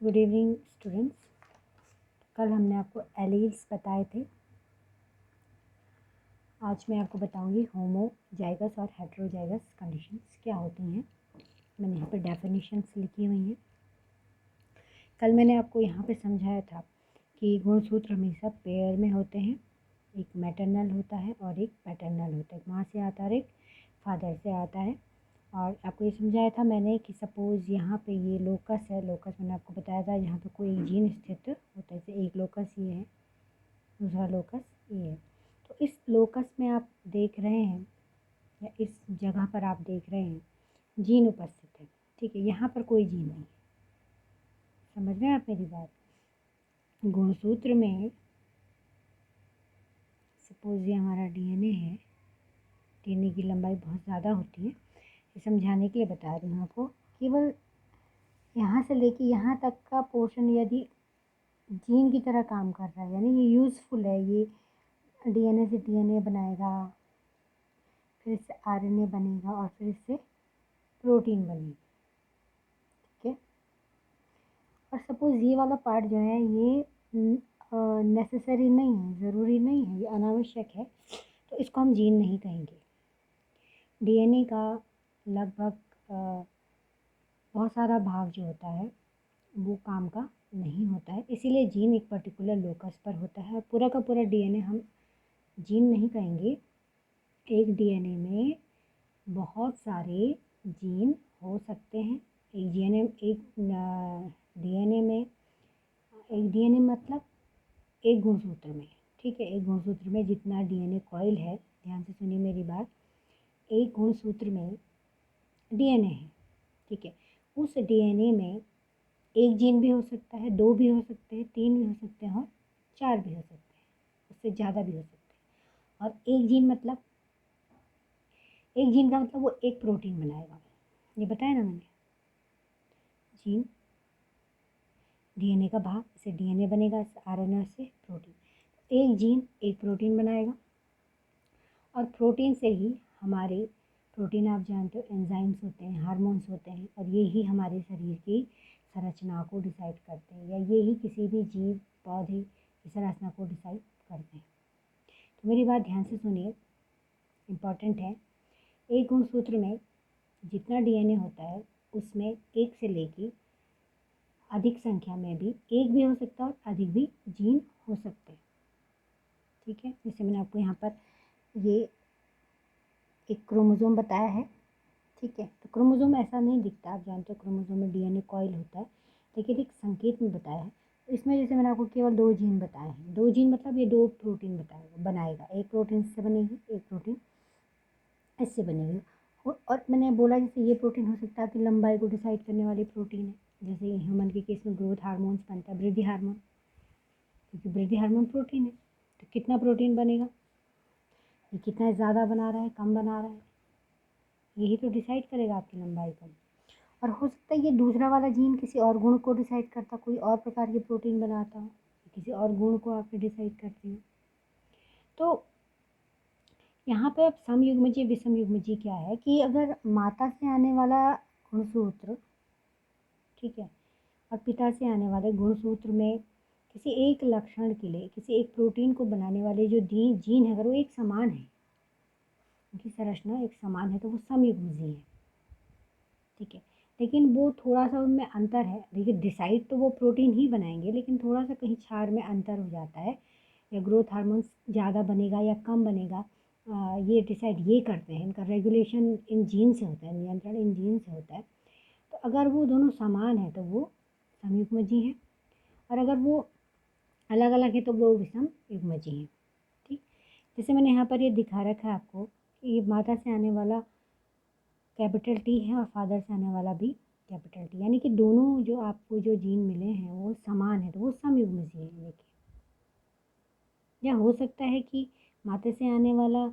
Good evening students. कल हमने आपको एलील्स बताए थे। आज मैं आपको बताऊंगी होमोजाइगस और हेटेरोजाइगस कंडीशंस क्या होती हैं। मैंने यहाँ पर डेफिनेशंस लिखी हुई हैं। कल मैंने आपको यहाँ पे समझाया था कि गुणसूत्र हमेशा पेयर में होते हैं। एक मैटरनल होता है और एक पैटर्नल होता है, एक माँ से आता है और एक फादर से आता है। और आपको ये समझाया था मैंने कि सपोज़ यहाँ पे ये लोकस है। लोकस मैंने आपको बताया था यहाँ पे कोई जीन स्थित होता है। जैसे एक लोकस ये है, दूसरा लोकस ये है। तो इस लोकस में आप देख रहे हैं या इस जगह पर आप देख रहे हैं जीन उपस्थित है। ठीक है, यहाँ पर कोई जीन नहीं है। समझ रहे हैं आप मेरी बात? गुणसूत्र में सपोज ये हमारा डीएनए है। डीएनए की लंबाई बहुत ज़्यादा होती है। ये समझाने के लिए बता रही हूँ आपको। केवल यहाँ से लेके यहाँ तक का पोर्शन यदि जीन की तरह काम कर रहा है, यानी ये यूज़फुल है। ये डीएनए से डीएनए बनाएगा, फिर इससे आरएनए बनेगा और फिर इससे प्रोटीन बनेगी। ठीक है। और सपोज़ ये वाला पार्ट जो है ये नेसेसरी नहीं है, ज़रूरी नहीं है, ये अनावश्यक है, तो इसको हम जीन नहीं कहेंगे। डीएनए का लगभग बहुत सारा भाग जो होता है वो काम का नहीं होता है, इसीलिए जीन एक पर्टिकुलर लोकस पर होता है। पूरा का पूरा डीएनए हम जीन नहीं कहेंगे। एक डीएनए में बहुत सारे जीन हो सकते हैं। एक डीएनए में एक डीएनए मतलब एक गुणसूत्र में। ठीक है, एक गुणसूत्र में जितना डीएनए कॉइल है, ध्यान से सुनिए मेरी बात, एक गुणसूत्र में डीएनए है। ठीक है, उस डीएनए में एक जीन भी हो सकता है, दो भी हो सकते हैं, तीन भी हो सकते हैं और चार भी हो सकते हैं, उससे ज़्यादा भी हो सकते हैं। और एक जीन का मतलब वो एक प्रोटीन बनाएगा। ये बताया ना मैंने। जीन डीएनए का भाग, इससे डीएनए बनेगा, इससे आरएनए से प्रोटीन। एक जीन एक प्रोटीन बनाएगा और प्रोटीन से ही हमारे प्रोटीन आप जानते हो एंजाइम्स होते हैं, हार्मोन्स होते हैं, और ये ही हमारे शरीर की संरचना को डिसाइड करते हैं, या ये ही किसी भी जीव पौधे की संरचना को डिसाइड करते हैं। तो मेरी बात ध्यान से सुनिए, इम्पॉर्टेंट है। एक गुणसूत्र में जितना डीएनए होता है उसमें एक से लेके अधिक संख्या में भी एक भी हो सकता है और अधिक भी जीन हो सकते हैं। ठीक है, जैसे मैंने आपको यहाँ पर ये एक क्रोमोसोम बताया है। ठीक है, तो क्रोमोसोम ऐसा नहीं दिखता, आप जानते हो क्रोमोसोम में डीएनए कॉइल होता है, लेकिन एक संकेत में बताया है। तो इसमें जैसे मैंने आपको केवल दो जीन बताए हैं। दो जीन मतलब ये दो प्रोटीन बनाएगा। एक प्रोटीन इससे बनेगी, एक प्रोटीन इससे बनेगी। और मैंने बोला जैसे ये प्रोटीन हो सकता है कि लंबाई को डिसाइड करने वाली प्रोटीन है। जैसे ह्यूमन के केस में ग्रोथ हार्मोन्स बनता है, वृद्धि हार्मोन, क्योंकि वृद्धि हार्मोन प्रोटीन है। तो कितना प्रोटीन बनेगा, ये कितना ज़्यादा बना रहा है, कम बना रहा है, यही तो डिसाइड करेगा आपकी लंबाई को। और हो सकता है ये दूसरा वाला जीन किसी और गुण को डिसाइड करता, कोई और प्रकार की प्रोटीन बनाता हो, किसी और गुण को आप डिसाइड करते हो। तो यहाँ पे अब समयुग्मजीय विषमयुग्मजीय क्या है कि अगर माता से आने वाला गुणसूत्र, ठीक है, और पिता से आने वाले गुणसूत्र में किसी एक लक्षण के लिए, किसी एक प्रोटीन को बनाने वाले जो जीन है, अगर वो एक समान है, उनकी संरचना एक समान है, तो वो समयुग्मजीय है। ठीक है, लेकिन वो थोड़ा सा उनमें अंतर है। देखिए, डिसाइड तो वो प्रोटीन ही बनाएंगे, लेकिन थोड़ा सा कहीं क्षार में अंतर हो जाता है, या ग्रोथ हार्मोन्स ज़्यादा बनेगा या कम बनेगा, ये डिसाइड ये करते हैं। इनका रेगुलेशन इन जीन से होता है, नियंत्रण इन जीन से होता है। तो अगर वो दोनों समान है तो वो समयुग्मजीय है, और अगर वो अलग अलग है तो वो विषम युग्मजीय है। ठीक, जैसे मैंने यहाँ पर ये दिखा रखा है आपको कि ये माता से आने वाला कैपिटल टी है और फादर से आने वाला भी कैपिटल टी, यानी कि दोनों जो आपको जो जीन मिले हैं वो समान है, तो वो समयुग्मजीय है। देखिए, या हो सकता है कि माता से आने वाला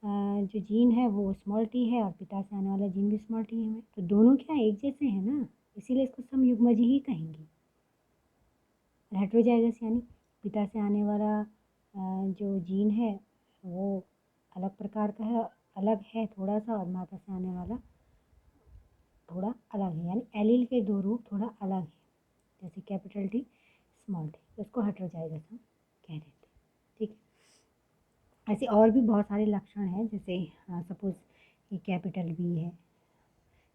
जो जीन है वो स्मॉल टी है और पिता से आने वाला जीन भी स्मॉल टी है, तो दोनों क्या एक जैसे हैं ना, इसीलिए इसको समयुग्मजीय ही कहेंगे। हेटेरोजाइगस यानी पिता से आने वाला जो जीन है वो अलग प्रकार का है, अलग है थोड़ा सा, और माता से आने वाला थोड़ा अलग है, यानी एलील के दो रूप थोड़ा अलग है। जैसे कैपिटल टी स्मॉल टी, तो उसको हेटेरोजाइगस हम कह देते हैं। ठीक है, ऐसे और भी बहुत सारे लक्षण हैं, जैसे सपोज ये कैपिटल बी है,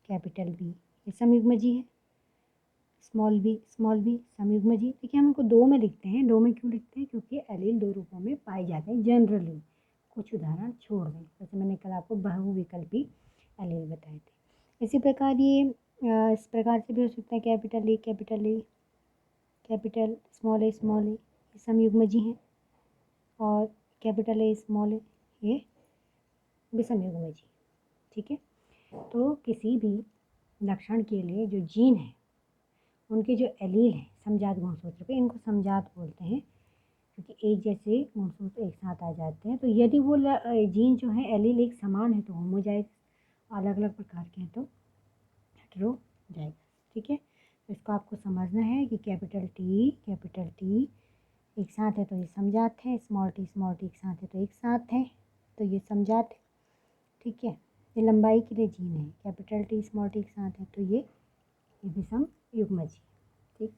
कैपिटल बी ये संयुग्मजी है, स्मॉल बी संयुग्मजी। देखिए हम इनको दो में लिखते हैं, दो में क्यों लिखते हैं, क्योंकि एलील दो रूपों में पाए जाते हैं जनरली, कुछ उदाहरण छोड़ दें, जैसे मैंने कल आपको बहुविकल्पी एलील बताए थे। इसी प्रकार ये इस प्रकार से भी हो सकता है, कैपिटल ए कैपिटल स्मॉल ए ये संयुग्मजी हैं, और कैपिटल ए स्मॉल ए ये विषमयुग्मजी। ठीक है, तो किसी भी लक्षण के लिए जो जीन है उनके जो एलील हैं समजात गुणसूत्र पे, इनको समजात बोलते हैं, क्योंकि एक जैसे गुणसूत्र एक साथ आ जाते हैं। तो यदि वो जीन जो है एलील एक समान है तो होमोजाइगस, अलग अलग प्रकार के हैं तो हेटेरोजाइगस। ठीक है, तो इसको आपको समझना है कि कैपिटल टी एक साथ है तो ये समजात है, स्मॉल टी एक साथ है तो एक साथ है, तो ये समजात है। ठीक है, ये लंबाई के लिए जीन है, कैपिटल टी स्मॉल टी एक साथ है तो ये विषम युग्मजी। ठीक,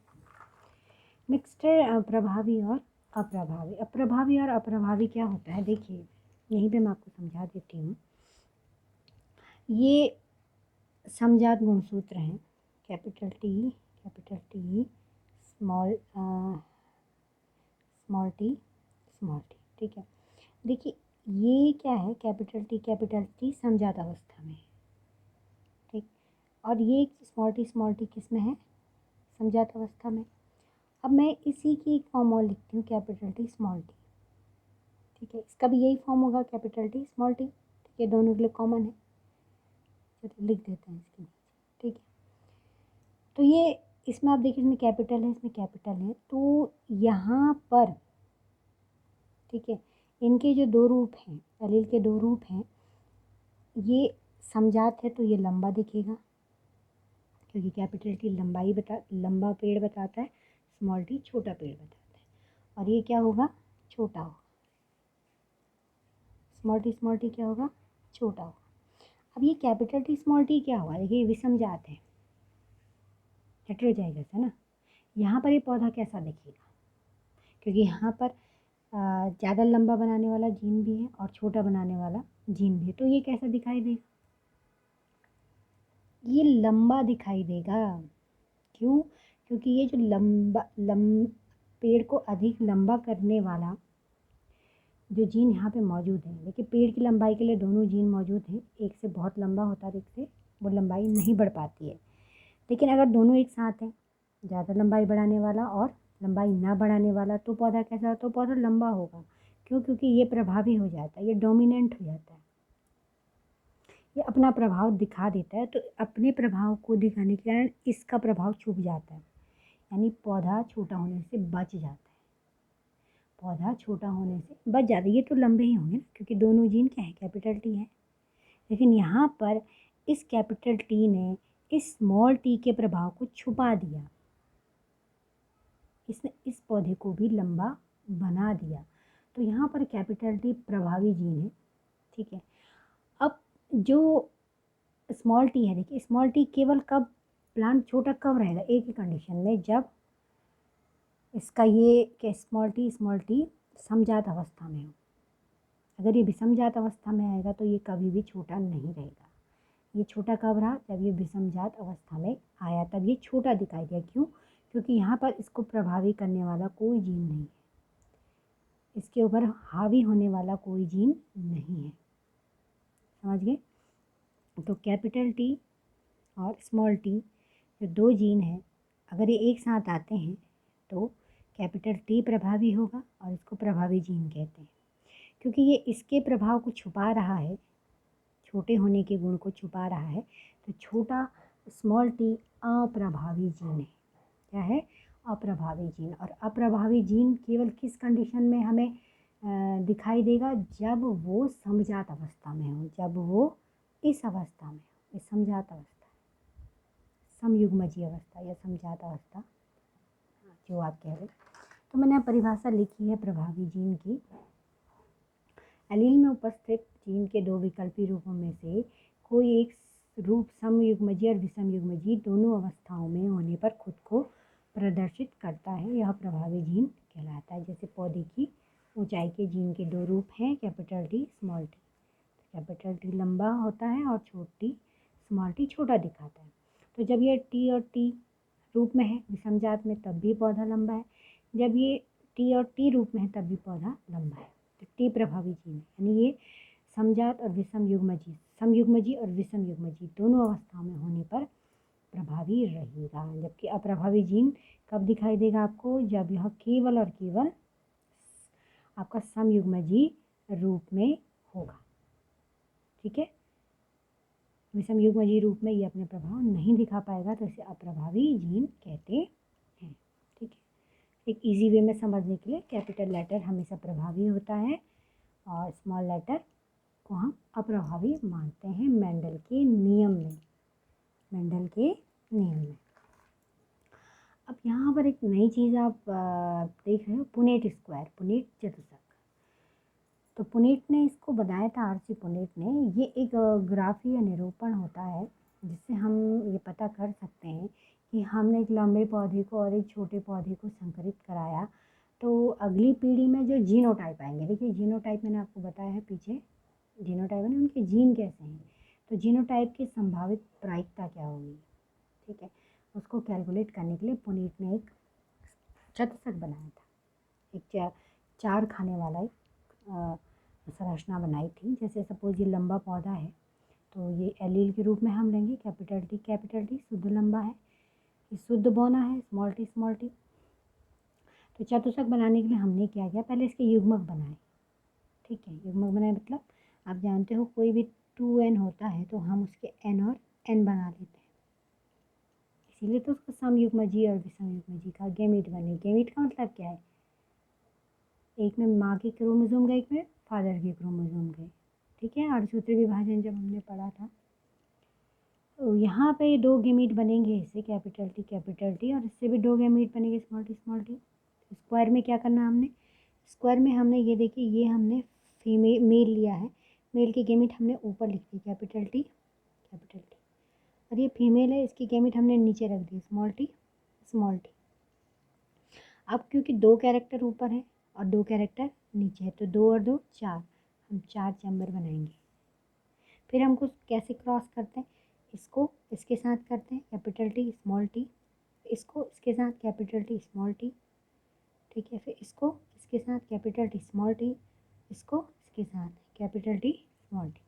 नेक्स्ट है प्रभावी और अप्रभावी। अप्रभावी और अप्रभावी क्या होता है, देखिए यहीं पे मैं आपको समझा देती हूँ। ये समजात गुणसूत्र हैं, कैपिटल टी स्मॉल टी। ठीक है, देखिए ये क्या है, कैपिटल टी समजात अवस्था में है। ठीक, और ये स्मॉल टी किस में है, समजात अवस्था में। अब मैं इसी की एक फॉर्म और लिखती हूँ, कैपिटल टी स्मॉल टी। ठीक है, इसका भी यही फॉर्म होगा, कैपिटल टी स्मॉल टी। ठीक है, दोनों के लिए कॉमन है, चलिए लिख देते हैं इसके नीचे। ठीक है, तो ये इसमें आप देखिए, इसमें कैपिटल है, तो यहाँ पर ठीक है इनके जो दो रूप हैं, एलील के दो रूप हैं, ये समजात है तो ये लंबा दिखेगा, क्योंकि कैपिटल टी लंबा पेड़ बताता है, स्मॉल टी छोटा पेड़ बताता है, और ये क्या होगा, छोटा होगा। स्मॉल टी क्या होगा, छोटा होगा। अब ये कैपिटल टी स्मॉल टी क्या होगा, देखिए विषमजात है, हेटेरोजाइगस है ना। यहाँ पर ये पौधा कैसा दिखेगा, क्योंकि यहाँ पर ज़्यादा लंबा बनाने वाला जीन भी है और छोटा बनाने वाला जीन भी है, तो ये कैसा दिखाई देगा, ये लंबा दिखाई देगा। क्यों, क्योंकि ये जो पेड़ को अधिक लंबा करने वाला जो जीन यहाँ पे मौजूद है, देखिए पेड़ की लंबाई के लिए दोनों जीन मौजूद हैं, एक से बहुत लंबा होता है, एक से वो लंबाई नहीं बढ़ पाती है। लेकिन अगर दोनों एक साथ हैं, ज़्यादा लंबाई बढ़ाने वाला और लंबाई ना बढ़ाने वाला, तो पौधा कैसा होता है, तो पौधा लंबा होगा। क्यों, क्योंकि ये प्रभावी हो जाता है, ये डोमिनेंट हो जाता है, ये अपना प्रभाव दिखा देता है। तो अपने प्रभाव को दिखाने के कारण इसका प्रभाव छुप जाता है, यानी पौधा छोटा होने से बच जाता है, ये तो लंबे ही होंगे ना, क्योंकि दोनों जीन क्या है, कैपिटल टी है। लेकिन यहाँ पर इस कैपिटल टी ने इस स्मॉल टी के प्रभाव को छुपा दिया, इसने इस पौधे को भी लंबा बना दिया, तो यहाँ पर कैपिटल टी प्रभावी जीन है। ठीक है, अब जो स्मॉल टी है, देखिए स्मॉल टी केवल कब, प्लांट छोटा कब रहेगा, एक ही कंडीशन में, जब इसका ये स्मॉल टी समजात अवस्था में हो। अगर ये विषमजात अवस्था में आएगा तो ये कभी भी छोटा नहीं रहेगा। ये छोटा कब रहा, जब ये विषमजात अवस्था में आया तब ये छोटा दिखाई दिया। क्यों, क्योंकि यहाँ पर इसको प्रभावी करने वाला कोई जीन नहीं है, इसके ऊपर हावी होने वाला कोई जीन नहीं है। समझ गए, तो कैपिटल टी और स्मॉल टी जो दो जीन हैं, अगर ये एक साथ आते हैं तो कैपिटल टी प्रभावी होगा और इसको प्रभावी जीन कहते हैं, क्योंकि ये इसके प्रभाव को छुपा रहा है, छोटे होने के गुण को छुपा रहा है। तो छोटा स्मॉल टी अप्रभावी जीन है। क्या है, अप्रभावी जीन। और अप्रभावी जीन केवल किस कंडीशन में हमें दिखाई देगा, जब वो समजात अवस्था में हो, जब वो इस अवस्था में हो, इस समजात अवस्था, समयुग्मजी अवस्था या समजात अवस्था, जो आप कह रहे। तो मैंने परिभाषा लिखी है प्रभावी जीन की, एलील में उपस्थित जीन के दो विकल्पी रूपों में से कोई एक रूप समयुग्मजी और विषमयुग्मजी दोनों अवस्थाओं में होने पर खुद को प्रदर्शित करता है, यह प्रभावी जीन कहलाता है। जैसे पौधे की ऊंचाई के जीन के दो रूप हैं, capital T small T. Capital T लंबा होता है और छोटी स्मॉल टी छोटा दिखाता है। तो जब ये टी और टी रूप में है विषमजात में तब भी पौधा लंबा है, जब ये टी और टी रूप में है तब भी पौधा लंबा है। तो टी प्रभावी जीन है, यानी ये समजात और विषम युग्मजी और विषम युग्मजी दोनों अवस्थाओं में होने पर प्रभावी रहेगा। जबकि अप्रभावी जीन कब दिखाई देगा आपको, जब यह केवल और केवल आपका समयुग्मजी रूप में होगा। ठीक है, विषम युग्मजी रूप में ये अपने प्रभाव नहीं दिखा पाएगा, तो इसे अप्रभावी जीन कहते हैं। ठीक है, एक इजी वे में समझने के लिए कैपिटल लेटर हमेशा प्रभावी होता है और स्मॉल लेटर को हम अप्रभावी मानते हैं मेंडल के नियम में। अब यहाँ पर एक नई चीज़ आप देख रहे हो, पुनेट स्क्वायर, पुनेट चतुष्क। तो पुनेट ने इसको बनाया था, आरसी पुनेट ने। ये एक ग्राफीय निरूपण होता है जिससे हम ये पता कर सकते हैं कि हमने एक लंबे पौधे को और एक छोटे पौधे को संकरित कराया तो अगली पीढ़ी में जो जीनोटाइप आएंगे, देखिए जीनोटाइप मैंने आपको बताया है पीछे, जीनोटाइप है उनके जीन कैसे हैं, तो जीनोटाइप की संभावित प्रायिकता क्या होगी। ठीक है, उसको कैलकुलेट करने के लिए पुनीत ने एक चतुष्क बनाया था, एक चार खाने वाला एक संरचना बनाई थी। जैसे सपोज ये लंबा पौधा है तो ये एलील के रूप में हम लेंगे कैपिटल टी शुद्ध लंबा है, ये शुद्ध बौना है स्मॉल टी। तो चतुष्क बनाने के लिए हमने क्या किया, पहले इसके युग्मक बनाए। ठीक है, युग्मक बनाए मतलब आप जानते हो कोई भी 2n होता है तो हम उसके n और n बना लेते हैं, इसीलिए तो उसको समयुग्मजी और विषमयुग्मजी का गैमीट बने। गैमीट का मतलब क्या है, एक में माँ के क्रोमोसोम गए, एक में फादर के क्रोमोसोम गए। ठीक है, अणुसूत्री विभाजन जब हमने पढ़ा था तो यहाँ पे दो गैमीट बनेंगे, इससे कैपिटल टी और इससे भी दो गैमीट बनेंगे स्मॉल टी। स्क्वायर में क्या करना हमने, स्क्वायर में हमने ये देखिए ये हमने मेल लिया है, मेल के गैमीट हमने ऊपर लिख दिए कैपिटल टी और ये फीमेल है, इसकी गैमीट हमने नीचे रख दी स्मॉल टी। अब क्योंकि दो कैरेक्टर ऊपर है और दो कैरेक्टर नीचे है तो 2 और 2 4, हम 4 चैम्बर बनाएंगे। फिर हमको कैसे क्रॉस करते हैं, इसको इसके साथ करते हैं कैपिटल टी स्मॉल टी, इसको इसके साथ कैपिटल टी स्मॉल टी। ठीक है, फिर इसको इसके साथ कैपिटल टी स्मॉल टी, इसको इसके साथ कैपिटल टी स्मॉल टी।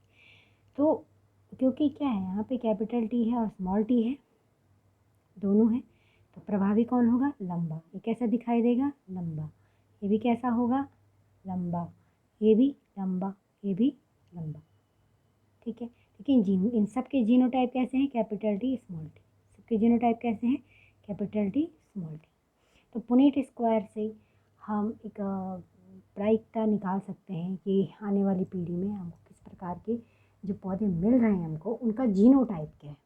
तो क्योंकि क्या है यहाँ पे कैपिटल टी है और स्मॉल टी है, दोनों है, तो प्रभावी कौन होगा, लंबा। ये कैसा दिखाई देगा, लंबा। ये भी कैसा होगा, लंबा। ये भी लंबा, ये भी लंबा। ठीक है, लेकिन इन सब के जीनोटाइप कैसे हैं, कैपिटल टी स्मॉल टी। सबके जीनोटाइप कैसे हैं, कैपिटल टी स्मॉल टी। तो पुनेट स्क्वायर से हम एक प्रायिकता निकाल सकते हैं कि आने वाली पीढ़ी में हमको किस प्रकार के जो पौधे मिल रहे हैं हमको, उनका जीनोटाइप क्या है।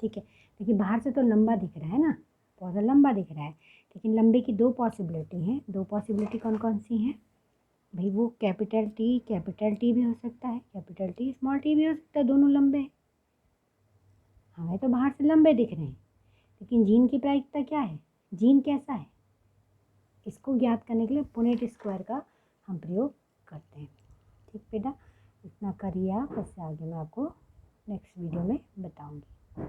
ठीक है, देखिए बाहर से तो लंबा दिख रहा है ना, पौधा लंबा दिख रहा है, लेकिन लंबे की दो पॉसिबिलिटी हैं। दो पॉसिबिलिटी कौन कौन सी हैं भाई, वो कैपिटल टी भी हो सकता है, कैपिटल टी स्मॉल टी भी हो सकता है, दोनों लंबे हैं। हमें तो बाहर से लंबे दिख रहे हैं, लेकिन जीन की प्रायिकता क्या है, जीन कैसा है, इसको ज्ञात करने के लिए पुनेट स्क्वायर का हम प्रयोग करते हैं। ठीक बेटा, इतना करिए आप, इससे आगे मैं आपको नेक्स्ट वीडियो में बताऊंगी।